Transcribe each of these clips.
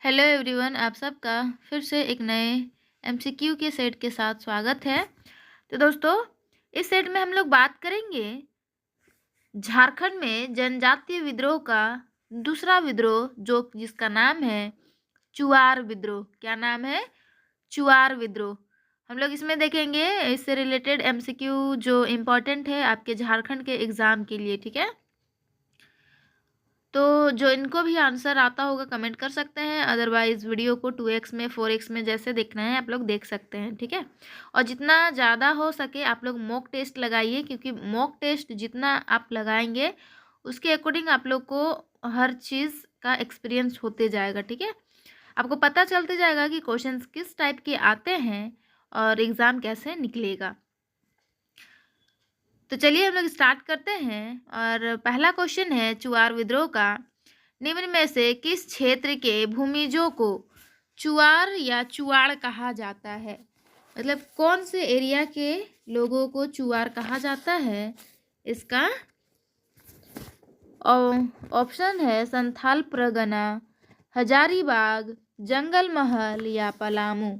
Hello everyone, आप सबका फिर से एक नए एमसीक्यू के सेट के साथ स्वागत है। तो दोस्तों, इस सेट में हम लोग बात करेंगे झारखंड में जनजातीय विद्रोह का दूसरा विद्रोह जो जिसका नाम है चुआर विद्रोह। क्या नाम है? चुआर विद्रोह। हम लोग इसमें देखेंगे इससे रिलेटेड एमसीक्यू जो इम्पोर्टेंट है आपके झारखंड के एग्ज़ाम के लिए। ठीक है, तो जो इनको भी आंसर आता होगा कमेंट कर सकते हैं, अदरवाइज़ वीडियो को 2x में 4x में जैसे देखना है आप लोग देख सकते हैं। ठीक है, और जितना ज़्यादा हो सके आप लोग मॉक टेस्ट लगाइए, क्योंकि मॉक टेस्ट जितना आप लगाएंगे उसके अकॉर्डिंग आप लोग को हर चीज़ का एक्सपीरियंस होते जाएगा। ठीक है, आपको पता चलते जाएगा कि क्वेश्चंस किस टाइप के आते हैं और एग्ज़ाम कैसे निकलेगा। तो चलिए हम लोग स्टार्ट करते हैं। और पहला क्वेश्चन है चुआर विद्रोह का, निम्न में से किस क्षेत्र के भूमिजों को चुआर या चुआड़ कहा जाता है? मतलब कौन से एरिया के लोगों को चुआर कहा जाता है? इसका ऑप्शन है संथाल परगना, हजारीबाग, जंगल महल या पलामू।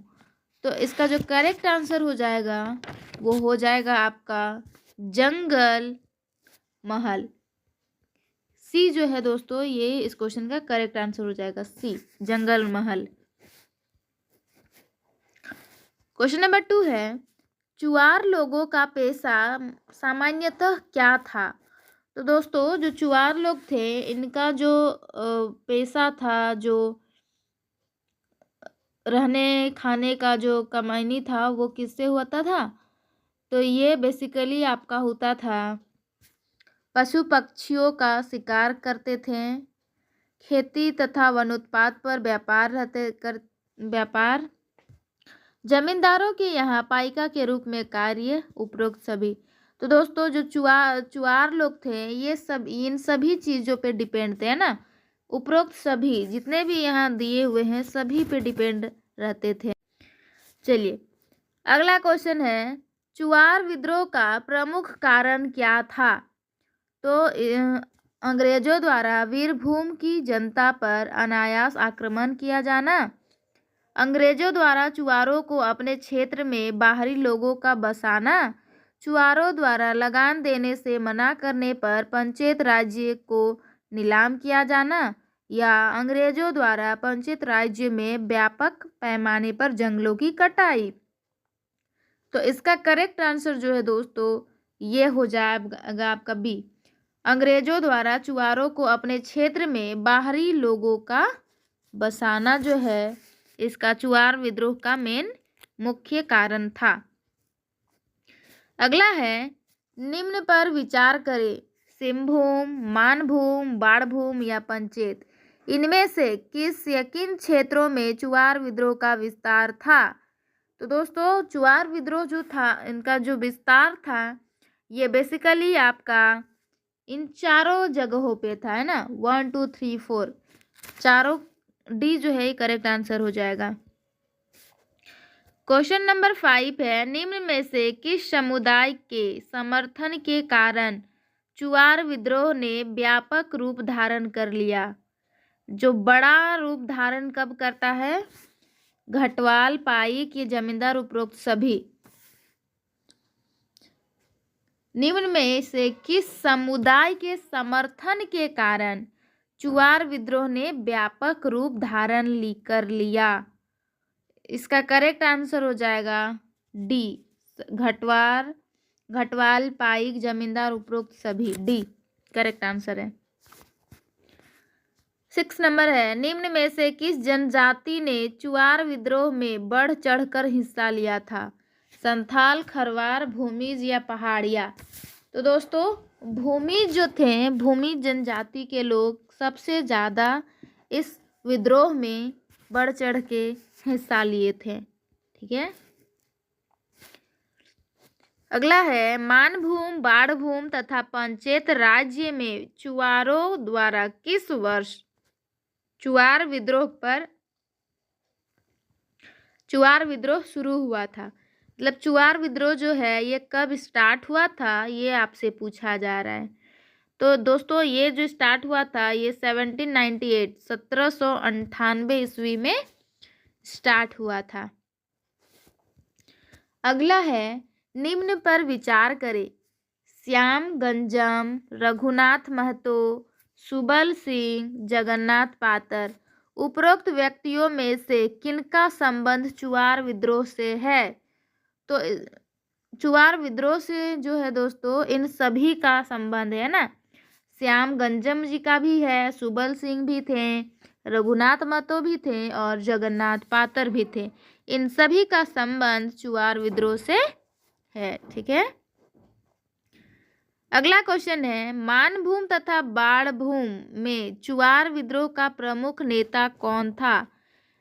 तो इसका जो करेक्ट आंसर हो जाएगा वो हो जाएगा आपका जंगल महल। सी जो है दोस्तों, ये इस क्वेश्चन का करेक्ट आंसर हो जाएगा, सी जंगल महल। क्वेश्चन नंबर 2 है, चुआर लोगों का पेशा सामान्यतः क्या था? तो दोस्तों, जो चुआर लोग थे इनका जो पेशा था, जो रहने खाने का जो कमाईनी था वो किससे होता था? तो ये बेसिकली आपका होता था पशु पक्षियों का शिकार करते थे, खेती तथा वनोत्पाद पर व्यापार, जमींदारों के यहाँ पाइका के रूप में कार्य, उपरोक्त सभी। तो दोस्तों, जो चुआर लोग थे ये सब इन सभी चीज़ों पे डिपेंड थे ना। उपरोक्त सभी जितने भी यहाँ दिए हुए हैं सभी पे डिपेंड रहते थे। चलिए अगला क्वेश्चन है, चुआर विद्रोह का प्रमुख कारण क्या था? तो अंग्रेजों द्वारा वीरभूम की जनता पर अनायास आक्रमण किया जाना, अंग्रेजों द्वारा चुआरों को अपने क्षेत्र में बाहरी लोगों का बसाना, चुआरों द्वारा लगान देने से मना करने पर पंचायत राज्य को नीलाम किया जाना, या अंग्रेजों द्वारा पंचायत राज्य में व्यापक पैमाने पर जंगलों की कटाई। तो इसका करेक्ट आंसर जो है दोस्तों ये हो जाएगा आपका बी, अंग्रेजों द्वारा चुआरों को अपने क्षेत्र में बाहरी लोगों का बसाना जो है इसका चुआर विद्रोह का मेन मुख्य कारण था। अगला है, निम्न पर विचार करें, सिंहभूम, मानभूम, बाणभूम या पंचायत, इनमें से किस या किन क्षेत्रों में चुआर विद्रोह का विस्तार था? तो दोस्तों, चुआर विद्रोह जो था इनका जो विस्तार था ये बेसिकली आपका इन चारों जगहों पे था, है ना, 1 2 3 4 चारों, डी जो है करेक्ट आंसर हो जाएगा। क्वेश्चन नंबर 5 है, निम्न में से किस समुदाय के समर्थन के कारण चुआर विद्रोह ने व्यापक रूप धारण कर लिया? जो बड़ा रूप धारण कब करता है? घटवाल, पाईक, ये जमींदार, उपरोक्त सभी। निम्न में से किस समुदाय के समर्थन के कारण चुआर विद्रोह ने व्यापक रूप धारण कर लिया? इसका करेक्ट आंसर हो जाएगा डी, घटवाल, पाईक, जमींदार, उपरोक्त सभी, डी करेक्ट आंसर है। 6 नंबर है, निम्न में से किस जनजाति ने चुआर विद्रोह में बढ़ चढ़कर हिस्सा लिया था? संथाल, खरवार, भूमिज या पहाड़िया? तो दोस्तों, भूमिज जो थे, भूमिज जनजाति के लोग सबसे ज़्यादा इस विद्रोह में बढ़ चढ़ के हिस्सा लिए थे। ठीक है, अगला है, मानभूम, बाणभूम तथा पंचायत राज्य में चुआरों द्वारा किस वर्ष चुआर विद्रोह शुरू हुआ था? मतलब चुआर विद्रोह जो है ये कब स्टार्ट हुआ था ये आपसे पूछा जा रहा है। तो दोस्तों ये जो स्टार्ट हुआ था ये 1798 ईस्वी में स्टार्ट हुआ था। अगला है निम्न पर विचार करें। श्याम गंजम, रघुनाथ महतो, सुबल सिंह, जगन्नाथ पातर, उपरोक्त व्यक्तियों में से किनका संबंध चुआर विद्रोह से है? तो चुआर विद्रोह से जो है दोस्तों इन सभी का संबंध है ना। श्याम गंजम जी का भी है, सुबल सिंह भी थे, रघुनाथ महतो भी थे और जगन्नाथ पातर भी थे। इन सभी का संबंध चुआर विद्रोह से है। ठीक है। अगला क्वेश्चन है मानभूम तथा बाणभूम में चुआर विद्रोह का प्रमुख नेता कौन था?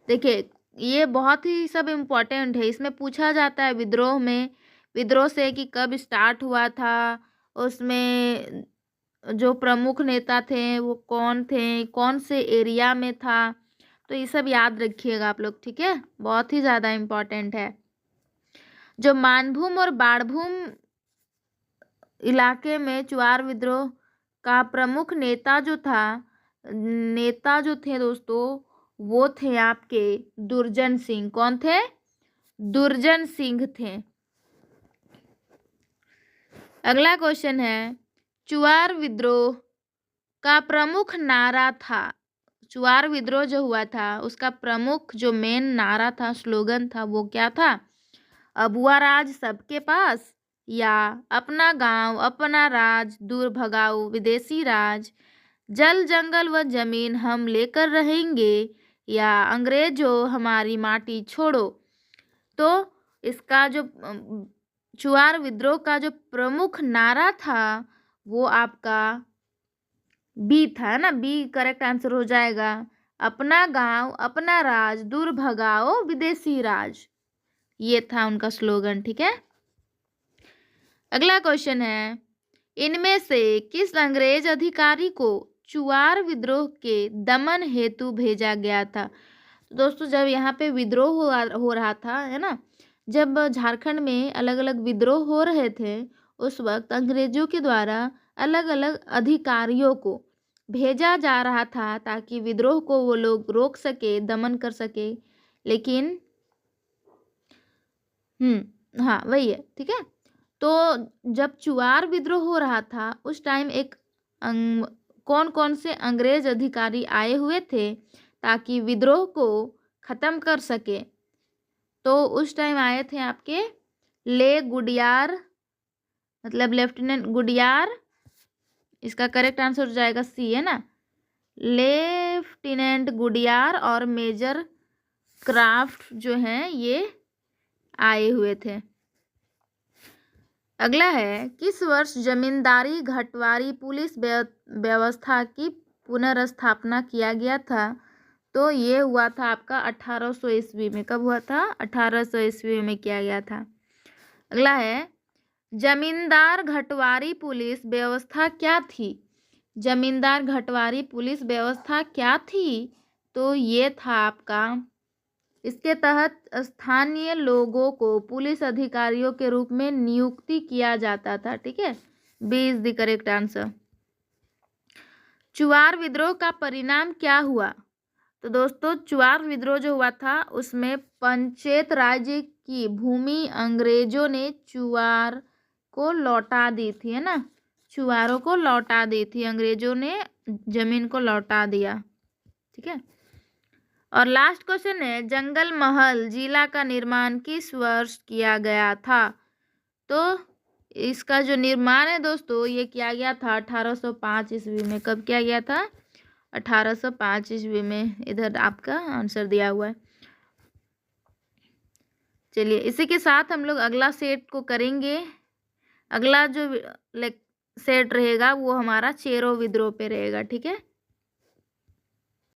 देखिए ये बहुत ही सब इम्पोर्टेंट है। इसमें पूछा जाता है विद्रोह से कि कब स्टार्ट हुआ था, उसमें जो प्रमुख नेता थे वो कौन थे, कौन से एरिया में था। तो ये सब याद रखिएगा आप लोग। ठीक है, बहुत ही ज़्यादा इम्पोर्टेंट है। जो मानभूम और बाणभूम इलाके में चुआर विद्रोह का प्रमुख नेता जो थे दोस्तों वो थे आपके दुर्जन सिंह। कौन थे? दुर्जन सिंह थे। अगला क्वेश्चन है चुआर विद्रोह का प्रमुख नारा था। चुआर विद्रोह जो हुआ था उसका प्रमुख जो मेन नारा था, स्लोगन था, वो क्या था? अबुआ राज सबके पास, या अपना गांव अपना राज दूर भगाओ विदेशी राज, जल जंगल व जमीन हम लेकर रहेंगे, या अंग्रेजों हमारी माटी छोड़ो। तो इसका जो चुआर विद्रोह का जो प्रमुख नारा था वो आपका बी था ना। बी करेक्ट आंसर हो जाएगा। अपना गांव अपना राज दूर भगाओ विदेशी राज, ये था उनका स्लोगन। ठीक है। अगला क्वेश्चन है इनमें से किस अंग्रेज अधिकारी को चुआर विद्रोह के दमन हेतु भेजा गया था? तो दोस्तों जब यहाँ पे विद्रोह हो रहा था है ना, जब झारखंड में अलग अलग विद्रोह हो रहे थे उस वक्त अंग्रेजों के द्वारा अलग अलग अधिकारियों को भेजा जा रहा था ताकि विद्रोह को वो लोग रोक सके, दमन कर सके। लेकिन हाँ वही है। ठीक है। तो जब चुआर विद्रोह हो रहा था उस टाइम एक कौन कौन से अंग्रेज अधिकारी आए हुए थे ताकि विद्रोह को ख़त्म कर सके? तो उस टाइम आए थे आपके ले गुडियार, मतलब लेफ्टिनेंट गुडियार। इसका करेक्ट आंसर हो जाएगा सी, है ना। लेफ्टिनेंट गुडियार और मेजर क्राफ्ट जो हैं ये आए हुए थे। अगला है किस वर्ष जमींदारी घटवारी पुलिस व्यवस्था की पुनर्स्थापना किया गया था? तो ये हुआ था आपका 1800 ईस्वी में। कब हुआ था? 1800 ईस्वी में किया गया था। अगला है जमींदार घटवारी पुलिस व्यवस्था क्या थी? जमींदार घटवारी पुलिस व्यवस्था क्या थी? तो ये था आपका, इसके तहत स्थानीय लोगों को पुलिस अधिकारियों के रूप में नियुक्ति किया जाता था। ठीक है, B is the correct answer. Chuar विद्रोह का परिणाम क्या हुआ? तो दोस्तों चुआर विद्रोह जो हुआ था उसमें पंचायत राज्य की भूमि अंग्रेजों ने चुआर को लौटा दी थी, है ना। चुआरों को लौटा दी थी, अंग्रेजों ने जमीन को लौटा दिया। ठीक है। और लास्ट क्वेश्चन है जंगल महल जिला का निर्माण किस वर्ष किया गया था? तो इसका जो निर्माण है दोस्तों ये किया गया था 1805 ईस्वी में। कब किया गया था? 1805 ईस्वी में। इधर आपका आंसर दिया हुआ है। चलिए इसी के साथ हम लोग अगला सेट को करेंगे। अगला जो सेट रहेगा वो हमारा चेरो विद्रोह पे रहेगा। ठीक है।